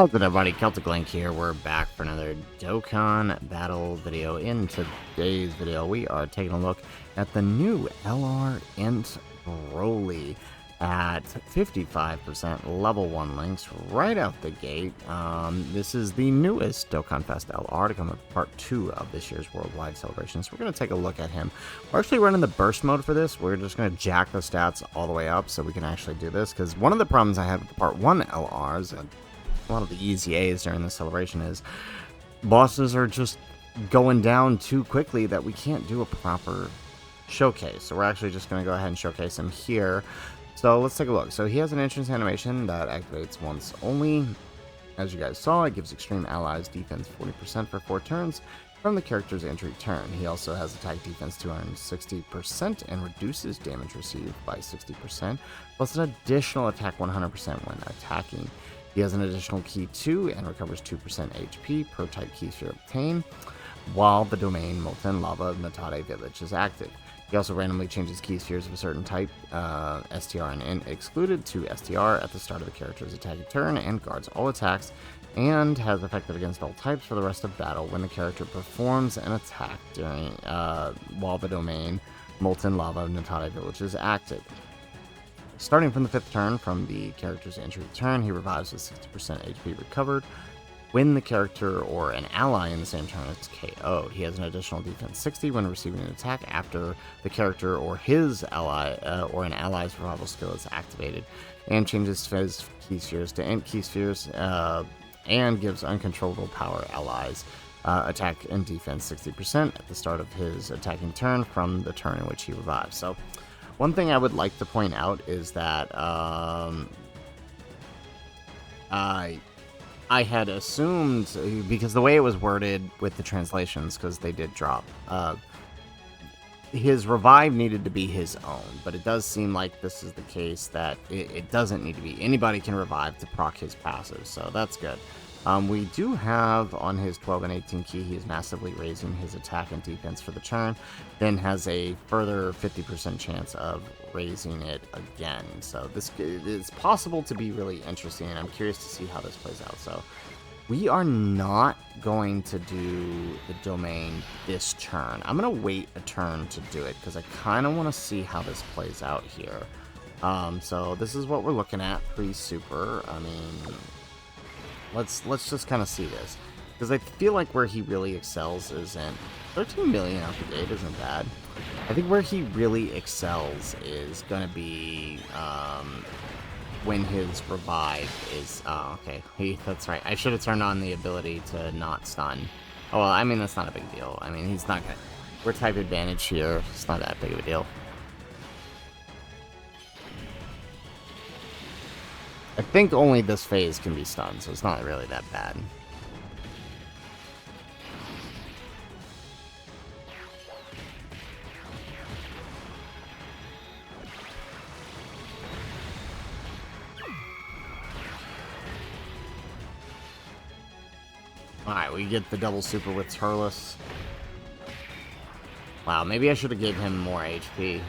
How's it, everybody? Celtic Link here. We're back for another Dokkan battle video. In today's video, we are taking a look at the new LR INT BROLY at 55% level 1 links right out the gate. This is the newest Dokkan Fest LR to come with part 2 of this year's worldwide celebration. So we're going to take a look at him. We're actually running the burst mode for this. We're just going to jack the stats all the way up so we can actually do this, because one of the problems I had with the part 1 LRs, a lot of the easy A's during the celebration, is bosses are just going down too quickly that we can't do a proper showcase. So we're actually just going to go ahead and showcase him here. So let's take a look. So he has an entrance animation that activates once only. As you guys saw, it gives extreme allies defense 40% for 4 turns from the character's entry turn. He also has attack defense 260% and reduces damage received by 60%, plus an additional attack 100% when attacking. He has an additional key 2 and recovers 2% HP per type key sphere obtained, while the domain Molten Lava Natate Village is active. He also randomly changes key spheres of a certain type, STR and INT excluded, to STR at the start of the character's attacking turn and guards all attacks, and has effective against all types for the rest of battle when the character performs an attack during while the domain Molten Lava Natate Village is active. Starting from the 5th turn from the character's entry turn, he revives with 60% HP recovered. When the character or an ally in the same turn is KO'd, he has an additional defense 60 when receiving an attack after the character or his ally or an ally's revival skill is activated, and changes his key spheres to INT key spheres, and gives uncontrollable power allies attack and defense 60% at the start of his attacking turn from the turn in which he revives. So one thing I would like to point out is that I had assumed, because the way it was worded with the translations, because they did drop, his revive needed to be his own, but it does seem like this is the case that it doesn't need to be. Anybody can revive to proc his passive, so that's good. We do have on his 12 and 18 key, he is massively raising his attack and defense for the turn, then has a further 50% chance of raising it again. So this is possible to be really interesting, and I'm curious to see how this plays out. So we are not going to do the domain this turn. I'm going to wait a turn to do it, because I kind of want to see how this plays out here. So this is what we're looking at pre-super. I mean, let's just kind of see this, because I feel like where he really excels isn't 13 million out the gate isn't bad. I think where he really excels is gonna be when his revive is okay. That's right, I should have turned on the ability to not stun. Oh well, I mean, that's not a big deal. I mean, he's not gonna, we're type advantage here, it's not that big of a deal. I think only this phase can be stunned, so it's not really that bad. Alright, we get the double super with Turles. Wow, maybe I should have gave him more HP.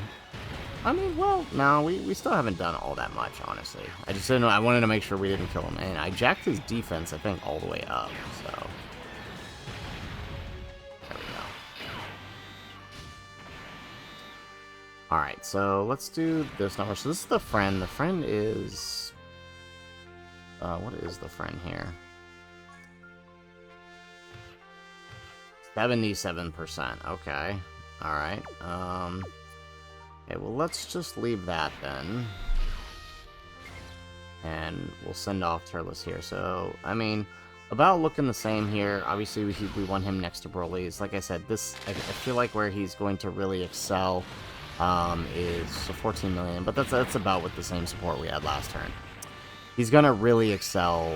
I mean, well, no, we still haven't done all that much, honestly. I just didn't know, I wanted to make sure we didn't kill him, and I jacked his defense, I think, all the way up, so. There we go. Alright, so let's do this number. So this is the friend. The friend is... what is the friend here? 77%, okay. Alright, okay, well, let's just leave that then. And we'll send off Turles here. So, I mean, about looking the same here. Obviously, we want him next to Broly's. Like I said, this, I feel like where he's going to really excel is 14 million. But that's about with the same support we had last turn. He's going to really excel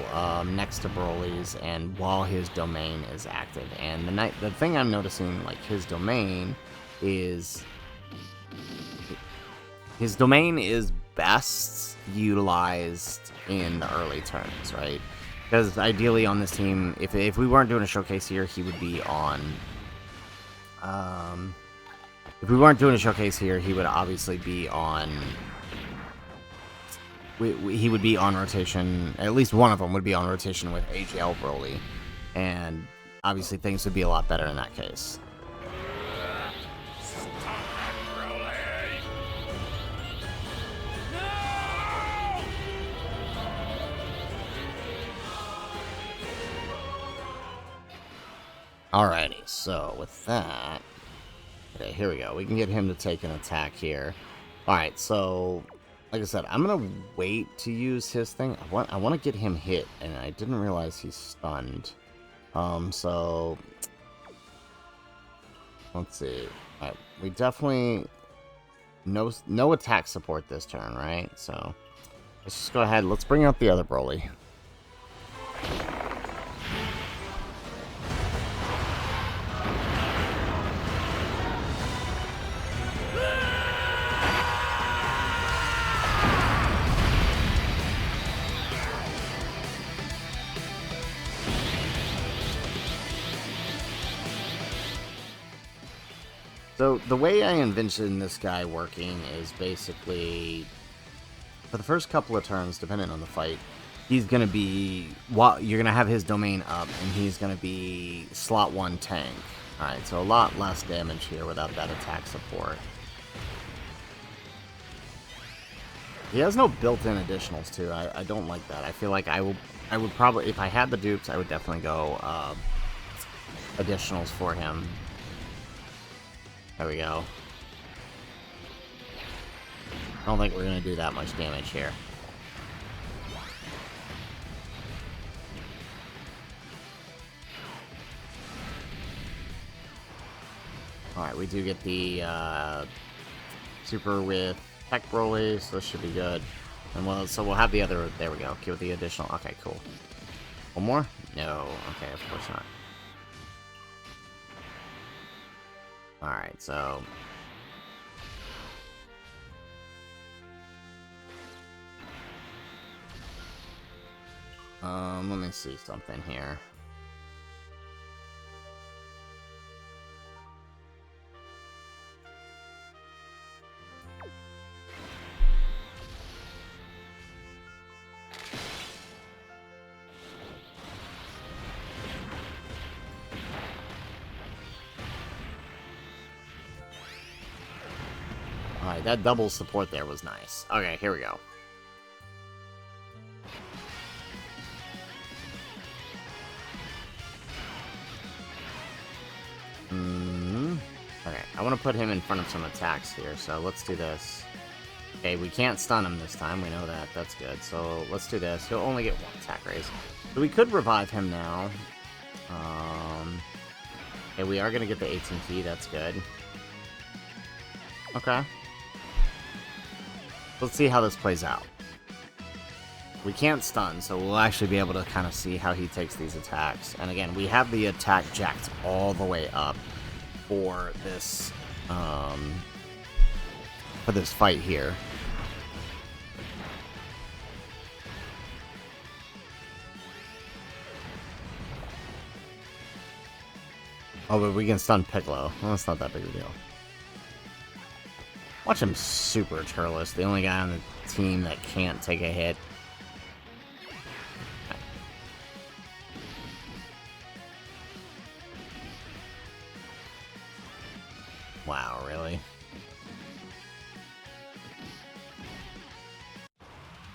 next to Broly's and while his domain is active. And the thing I'm noticing, like, his domain is best utilized in the early turns, right? Because ideally on this team, if we weren't doing a showcase here, he would be on... if we weren't doing a showcase here, he would obviously be on he would be on rotation. At least one of them would be on rotation with AGL BROLY, and obviously things would be a lot better in that case. Alrighty, so with that, okay, here we go. We can get him to take an attack here. Alright, so like I said, I'm gonna wait to use his thing. I want to get him hit, and I didn't realize he's stunned. So let's see. Alright, we definitely no attack support this turn, right? So let's just go ahead. Let's bring out the other BROLY. So the way I envision this guy working is basically, for the first couple of turns, depending on the fight, he's going to be, you're going to have his domain up, and he's going to be slot 1 tank. Alright, so a lot less damage here without that attack support. He has no built-in additionals, too. I don't like that. I feel like I would probably, if I had the dupes, I would definitely go additionals for him. There we go. I don't think we're going to do that much damage here. Alright, we do get the super with tech BROLY, so this should be good. And so we'll have the other, there we go, give the additional, okay, cool. One more? No, okay, of course not. Alright, so let me see something here. Alright, that double support there was nice. Okay, here we go. Okay, I want to put him in front of some attacks here, so let's do this. Okay, we can't stun him this time, we know that. That's good. So let's do this. He'll only get 1 attack raise. So we could revive him now. Okay, we are going to get the INT, that's good. Okay. Let's see how this plays out. We can't stun, so we'll actually be able to kind of see how he takes these attacks. And again, we have the attack jacked all the way up for this fight here. Oh, but we can stun Piccolo. Well, that's not that big of a deal. Watch him super Turles, the only guy on the team that can't take a hit. Wow, really?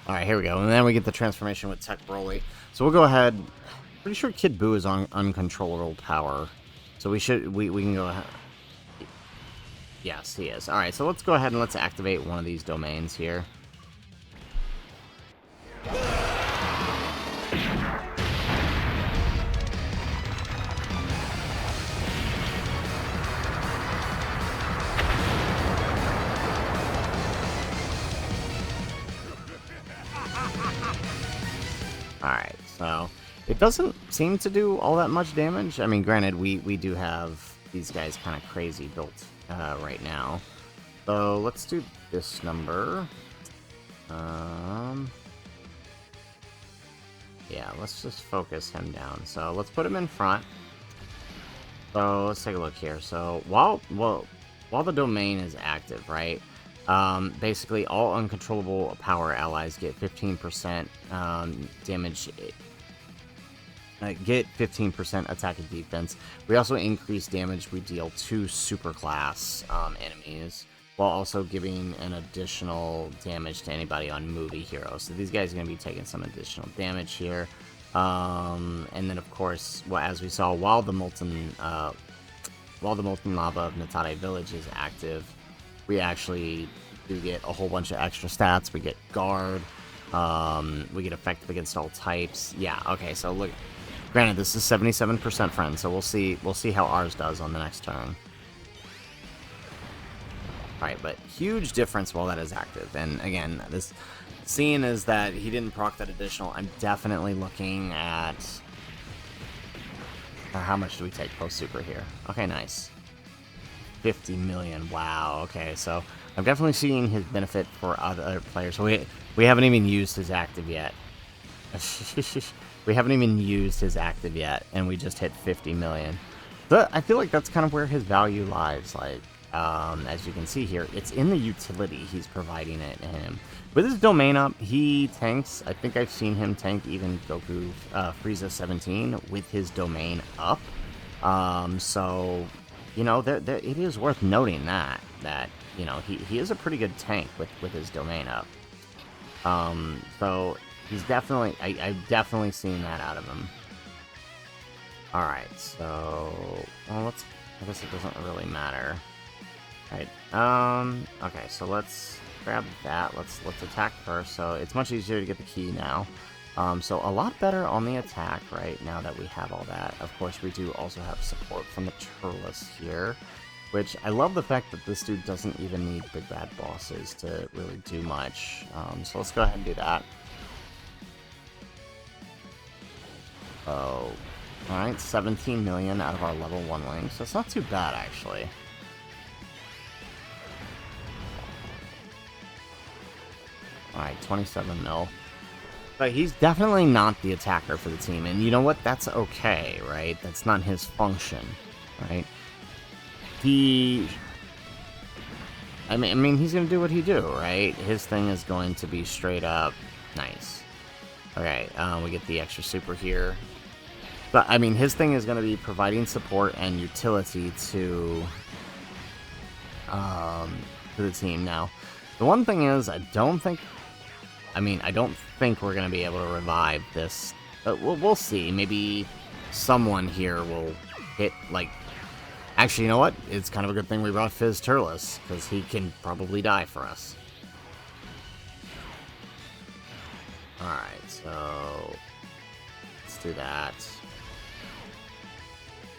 Alright, here we go. And then we get the transformation with Tech BROLY. So we'll go ahead. Pretty sure Kid Buu is on uncontrollable power. So we can go ahead. Yes, he is. Alright, so let's go ahead and let's activate one of these domains here. Alright, so it doesn't seem to do all that much damage. I mean, granted, we do have these guys kind of crazy built right now. So let's do this number. Yeah, let's just focus him down. So let's put him in front. So let's take a look here. So while the domain is active, right? Basically, all uncontrollable power allies get 15% damage. Get 15% attack and defense. We also increase damage we deal to superclass enemies, while also giving an additional damage to anybody on movie heroes. So these guys are going to be taking some additional damage here. And then, of course, well, as we saw, while the molten lava of Natate Village is active, we actually do get a whole bunch of extra stats. We get guard. We get effective against all types. Yeah. Okay. So look. Granted, this is 77% friend, so we'll see how ours does on the next turn. Alright, but huge difference while that is active. And again, this seeing is that he didn't proc that additional. I'm definitely looking at how much do we take post super here? Okay, nice. 50 million. Wow. Okay, so I'm definitely seeing his benefit for other players. So we haven't even used his active yet. We haven't even used his active yet, and we just hit 50 million. But I feel like that's kind of where his value lies. Like, as you can see here, it's in the utility he's providing it him. With his domain up, he tanks. I think I've seen him tank even Goku Frieza 17 with his domain up. So, you know, it is worth noting that you know, he is a pretty good tank with his domain up. So he's definitely, I've definitely seen that out of him. Alright, so, well, I guess it doesn't really matter. Alright, okay, so let's grab that. Let's attack first. So it's much easier to get the key now. So a lot better on the attack, right, now that we have all that. Of course, we do also have support from the Turles here, which I love the fact that this dude doesn't even need big bad bosses to really do much. So let's go ahead and do that. Oh, alright, 17 million out of our level 1 wings. So it's not too bad, actually. Alright, 27 mil. But he's definitely not the attacker for the team. And you know what? That's okay, right? That's not his function, right? I mean, he's going to do what he do, right? His thing is going to be straight up nice. Okay, we get the extra super here. But, I mean, his thing is going to be providing support and utility to the team. Now, the one thing is, I don't think we're going to be able to revive this. But we'll see. Maybe someone here will hit, like... Actually, you know what? It's kind of a good thing we brought Fizz Turles, because he can probably die for us. Alright, so... let's do that.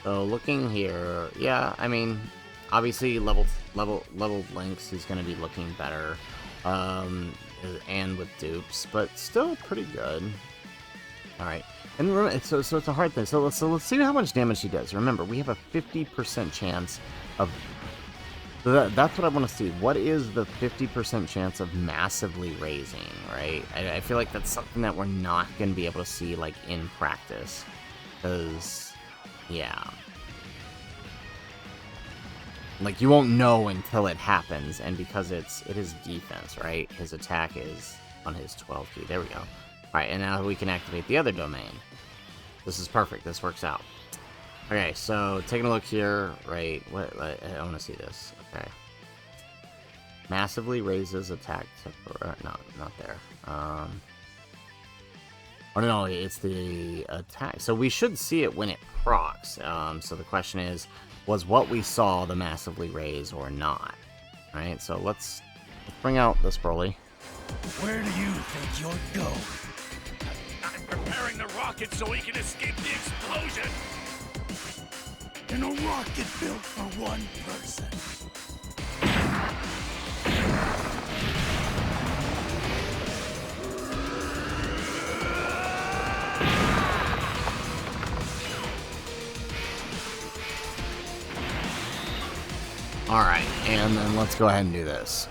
So, looking here... yeah, I mean... obviously, level links, he's going to be looking better. And with dupes, but still pretty good. Alright. And remember, so it's a hard thing. So let's see how much damage he does. Remember, we have a 50% chance of... that's what I want to see. What is the 50% chance of massively raising, right? I feel like that's something that we're not going to be able to see, like, in practice. Because, yeah. Like, you won't know until it happens, and because it is defense, right? His attack is on his 12 key. There we go. Alright, and now we can activate the other domain. This is perfect. This works out. Okay, so taking a look here, right? What I want to see this. Okay. Massively raises attack temper. No, not there. Oh no, it's the attack. So we should see it when it procs. So the question is, was what we saw the massively raise or not? Alright, so let's bring out this BROLY. Where do you think you're going? I'm preparing the rocket so he can escape the explosion! In a rocket built for one person. Alright, and then let's go ahead and do this.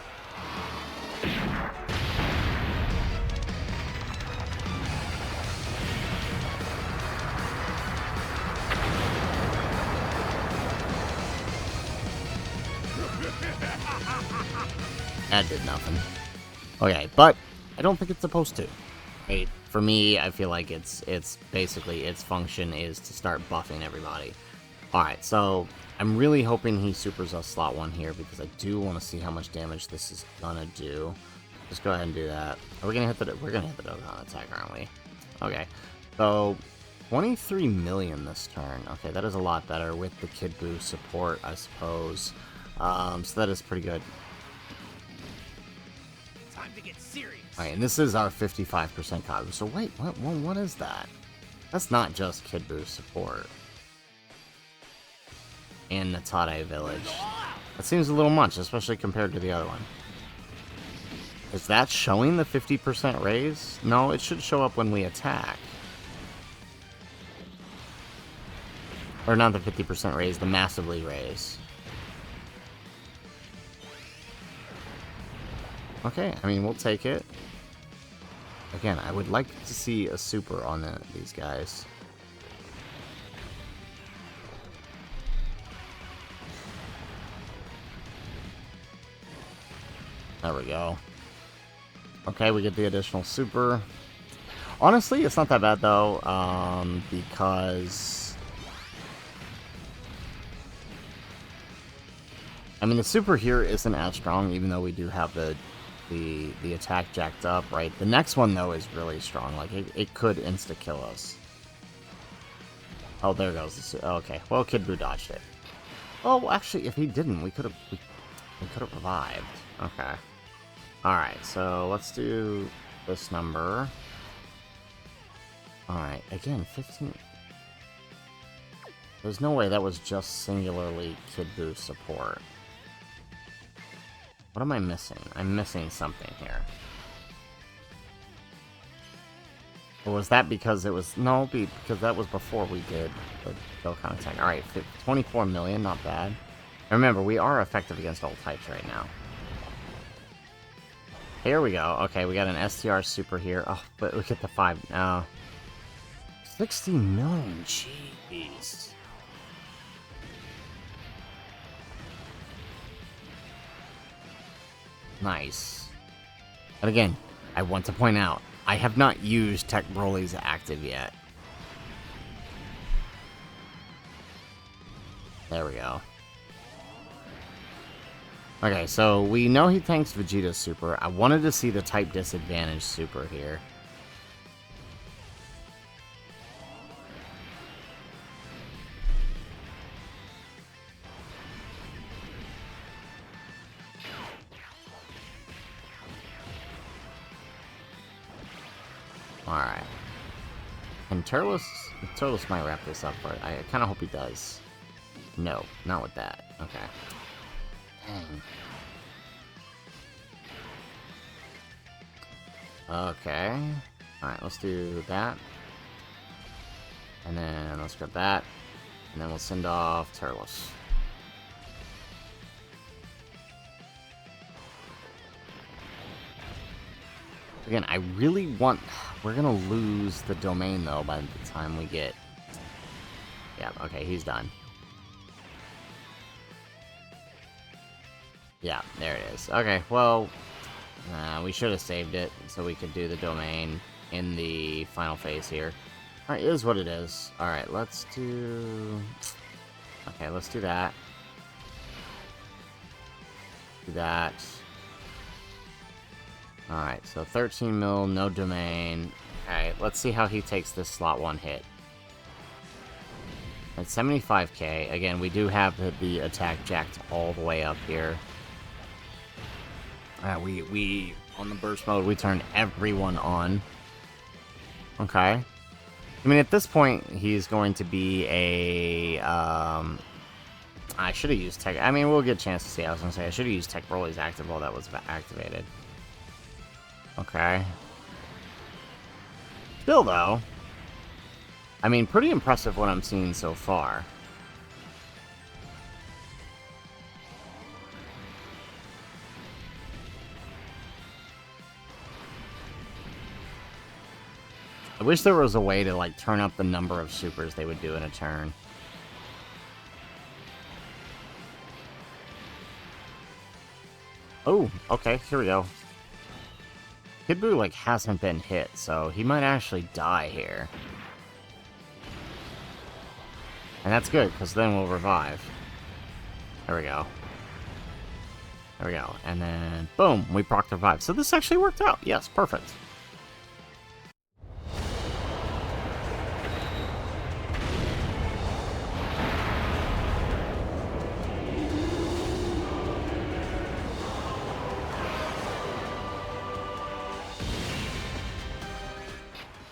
That did nothing. Okay, but I don't think it's supposed to. Right? For me, I feel like it's basically its function is to start buffing everybody. Alright, so I'm really hoping he supers us slot 1 here because I do want to see how much damage this is gonna do. Just go ahead and do that. Are we gonna hit the we're gonna hit the Dokkan attack, aren't we? Okay. So 23 million this turn. Okay, that is a lot better with the Kid Buu support, I suppose. So that is pretty good. Time to get serious. Alright, and this is our 55% Kagu. So wait, what is that? That's not just Kid Buu support. In the Tade village. That seems a little much, especially compared to the other one. Is that showing the 50% raise? No, it should show up when we attack. Or not the 50% raise, the massively raise. Okay, I mean, we'll take it. Again, I would like to see a super on these guys. There we go. Okay, we get the additional super. Honestly, it's not that bad, though, because... I mean, the super here isn't as strong, even though we do have the attack jacked up, right? The next one, though, is really strong. Like, it could insta-kill us. Oh, there goes the okay, well, Kid Buu dodged it. Oh, actually, if he didn't, we could have revived. Okay. Alright, so let's do this number. Alright, again, 15... There's no way that was just singularly Kid Buu support. What am I missing? I'm missing something here. Or was that because it was... No, because that was before we did the Dokkan attack. Alright, 24 million, not bad. And remember, we are effective against all types right now. Here we go. Okay, we got an STR super here. Oh, but look at the 5 now. 60 million, jeez. Nice. But again, I want to point out, I have not used Tech Broly's active yet. There we go. Okay, so we know he tanks Vegeta's super. I wanted to see the type disadvantage super here. Alright. And Turles might wrap this up, but I kind of hope he does. No, not with that. Okay. Dang. Okay. Alright, let's do that. And then let's grab that. And then we'll send off Turles. Again, I really want... We're gonna lose the domain, though, by the time we get... Yeah, okay, he's done. Yeah, there it is. Okay, well... we should have saved it, so we could do the domain in the final phase here. Alright, it is what it is. Alright, let's do... Okay, let's do that. Do that. Alright, so 13 mil, no domain. Alright, let's see how he takes this slot 1 hit. At 75k, again, we do have the attack jacked all the way up here. We on the burst mode, we turned everyone on. Okay. I mean, at this point, he's going to be a, I should have used Tech... I mean, we'll get a chance to see. I was going to say, I should have used Tech Broly's active while that was activated. Okay. Still, though, I mean, pretty impressive what I'm seeing so far. I wish there was a way to, like, turn up the number of supers they would do in a turn. Oh, okay, here we go. Kid Buu, like, hasn't been hit, so he might actually die here. And that's good, because then we'll revive. There we go. There we go. And then, boom, we proc the revive. So this actually worked out. Yes, perfect.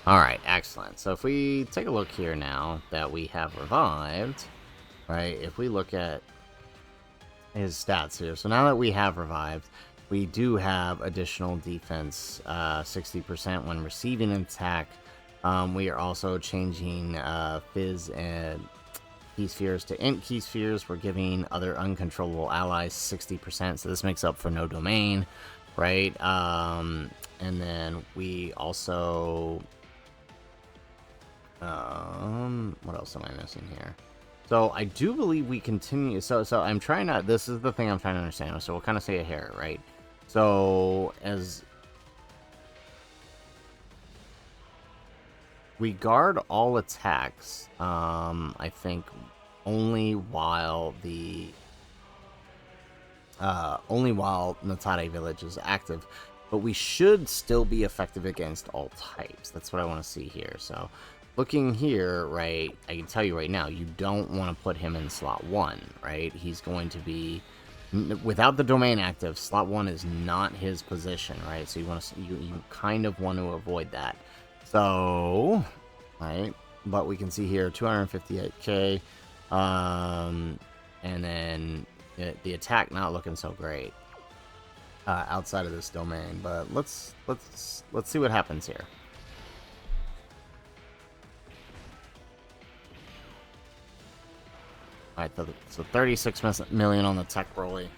Alright, excellent. So if we take a look here now that we have revived, right, if we look at his stats here. So now that we have revived, we do have additional defense, 60% when receiving an attack. We are also changing Fizz and Key Spheres to INT Key Spheres. We're giving other uncontrollable allies 60%, so this makes up for no domain, right? And then we also... what else am I missing here? So I do believe we continue. So I'm trying to. This is the thing I'm trying to understand. So we'll kind of say it here, right? So as we guard all attacks, I think only while Natade Village is active, but we should still be effective against all types. That's what I want to see here. So. Looking here, right, I can tell you right now, you don't want to put him in slot 1, right? He's going to be, without the domain active, slot 1 is not his position, right? So you want to, you kind of want to avoid that. So, right, but we can see here 258k, and then the attack not looking so great outside of this domain. But let's see what happens here. Alright, so 36 million on the tech BROLY.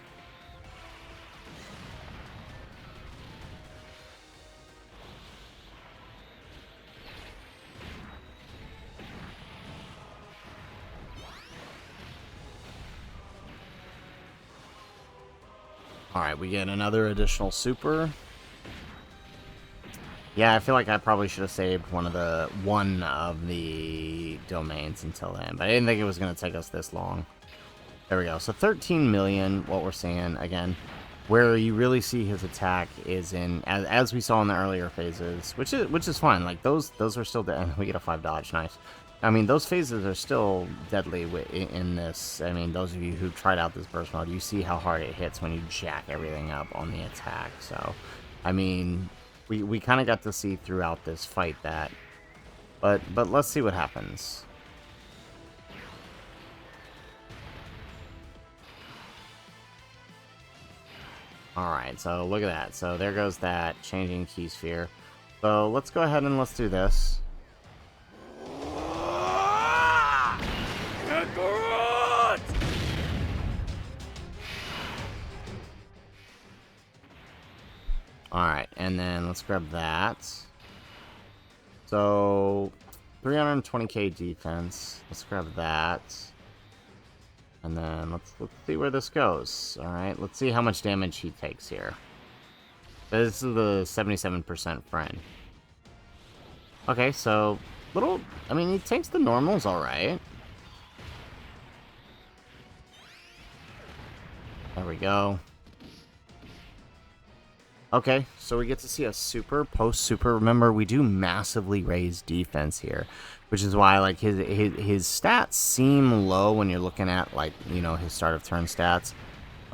Alright, we get another additional super. Yeah, I feel like I probably should have saved one of the domains until then, but I didn't think it was going to take us this long. There we go. So 13 million, what we're seeing, again, where you really see his attack is in, as we saw in the earlier phases, which is fine. Like, those are still dead. We get a 5 dodge, nice. I mean, those phases are still deadly in this. I mean, those of you who tried out this burst mode, you see how hard it hits when you jack everything up on the attack. So, I mean... We kind of got to see throughout this fight that, but let's see what happens. Alright, so look at that. So there goes that changing key sphere. So let's go ahead and let's do this. Alright, and then let's grab that. So, 320k defense. Let's grab that. And then let's see where this goes. Alright, let's see how much damage he takes here. This is the 77% friend. Okay, so, I mean, he takes the normals alright. There we go. Okay, so we get to see a super, post-super. Remember, we do massively raise defense here, which is why, like, his stats seem low when you're looking at, like, you know, his start of turn stats.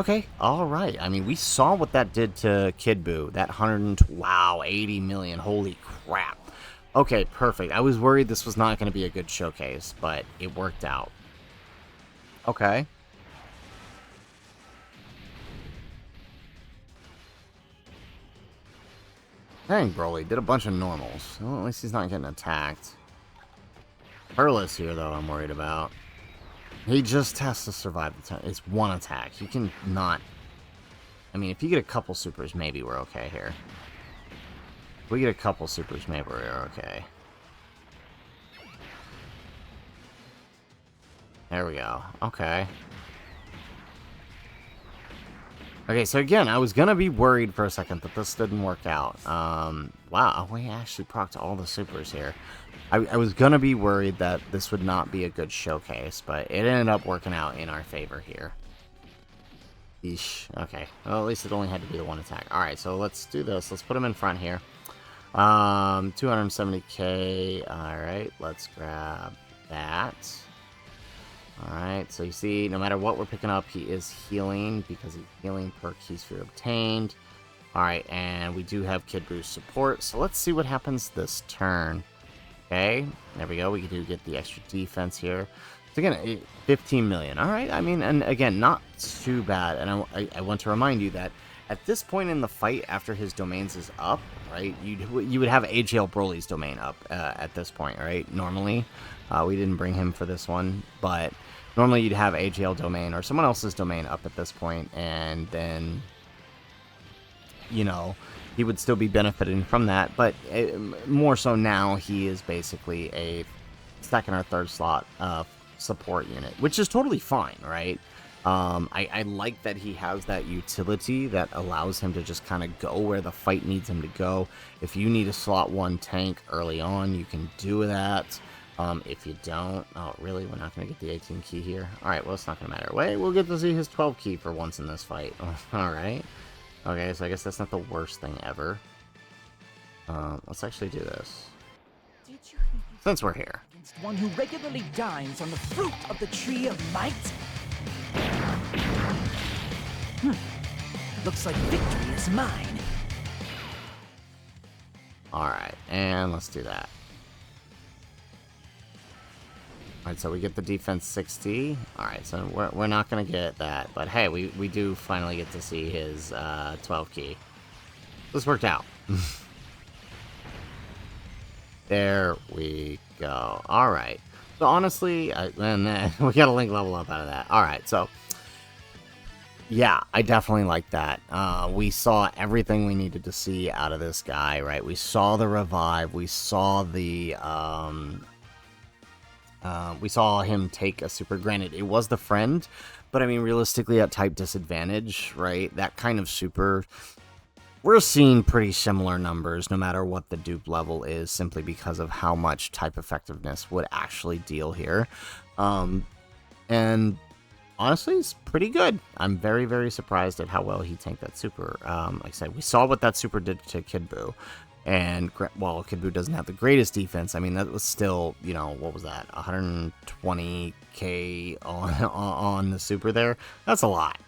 Okay, alright. I mean, we saw what that did to Kid Buu. That wow, 80 million. Holy crap. Okay, perfect. I was worried this was not going to be a good showcase, but it worked out. Okay. Dang, BROLY did a bunch of normals. Well, at least he's not getting attacked. Perlis here, though, I'm worried about. He just has to survive the turn. It's one attack. He can not... I mean, if you get a couple supers, maybe we're okay here. If we get a couple supers, maybe we're okay. There we go. Okay. Okay, so again, I was gonna be worried for a second that this didn't work out. Wow, we actually procced all the supers here. I was gonna be worried that this would not be a good showcase, but it ended up working out in our favor here. Eesh. Okay, well, at least it only had to be the one attack. Alright, so let's do this. Let's put him in front here. 270k. Alright, let's grab that. Alright, so you see, no matter what we're picking up, he is healing, because he's healing per key sphere obtained. Alright, and we do have Kid Boo's support, so let's see what happens this turn. Okay, there we go, we do get the extra defense here. So again, 15 million, alright, I mean, and again, not too bad, and I want to remind you that at this point in the fight, after his domains is up, right, you would have AGL Broly's domain up at this point, right, normally. We didn't bring him for this one, but normally you'd have AGL domain or someone else's domain up at this point, and then, you know, he would still be benefiting from that, but more so now he is basically a second or third slot support unit, which is totally fine, right? I like that he has that utility that allows him to just kind of go where the fight needs him to go. If you need a slot 1 tank early on, you can do that. If you don't, oh really, we're not going to get the 18 key here. Alright, well, it's not going to matter. Wait, we'll get to see his 12 key for once in this fight. Alright. Okay, so I guess that's not the worst thing ever. Let's actually do this. Since we're here. Against one who regularly dines on the fruit of the tree of might? Looks like victory is mine. Alright, and let's do that. Alright, so we get the defense 60. Alright, so we're not going to get that. But hey, we do finally get to see his 12 key. This worked out. There we go. Alright. So honestly, we got a link level up out of that. Alright, so yeah, I definitely like that. We saw everything we needed to see out of this guy, right? We saw the revive. We saw the... we saw him take a super. Granted, it was the friend, but I mean, realistically, at type disadvantage, right? That kind of super, we're seeing pretty similar numbers no matter what the dupe level is, simply because of how much type effectiveness would actually deal here. And honestly, it's pretty good. I'm very, very surprised at how well he tanked that super. Like I said, we saw what that super did to Kid Buu. And while Kid Buu doesn't have the greatest defense, I mean, that was still, you know, what was that? 120k on the super there? That's a lot.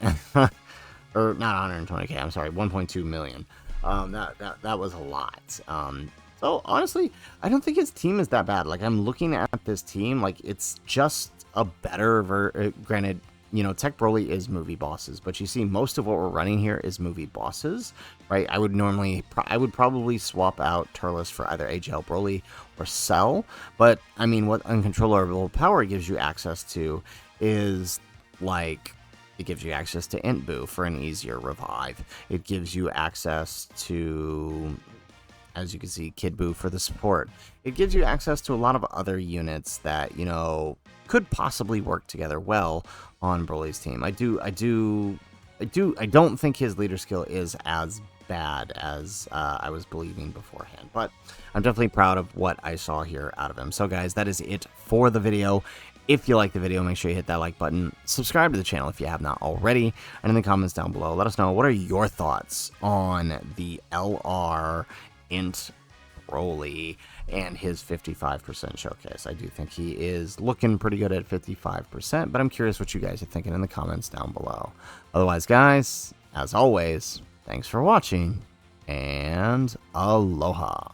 Or not 120k, I'm sorry, 1.2 million. That was a lot. So honestly, I don't think his team is that bad. Like, I'm looking at this team, like, it's just a better granted, you know, Tech BROLY is movie bosses, but you see most of what we're running here is movie bosses, right? I would probably swap out Turles for either AGL BROLY or Cell, but I mean, what Uncontrollable Power gives you access to is, like, it gives you access to INT Buu for an easier revive. It gives you access to, as you can see, Kid Buu for the support. It gives you access to a lot of other units that, you know, could possibly work together well on Broly's team. I don't think his leader skill is as bad as I was believing beforehand, but I'm definitely proud of what I saw here out of him. So guys, that is it for the video. If you like the video, make sure you hit that like button, subscribe to the channel if you have not already, and in the comments down below, let us know what are your thoughts on the LR INT BROLY and his 55% showcase. I do think he is looking pretty good at 55%, but I'm curious what you guys are thinking in the comments down below. Otherwise, guys, as always, thanks for watching, and aloha.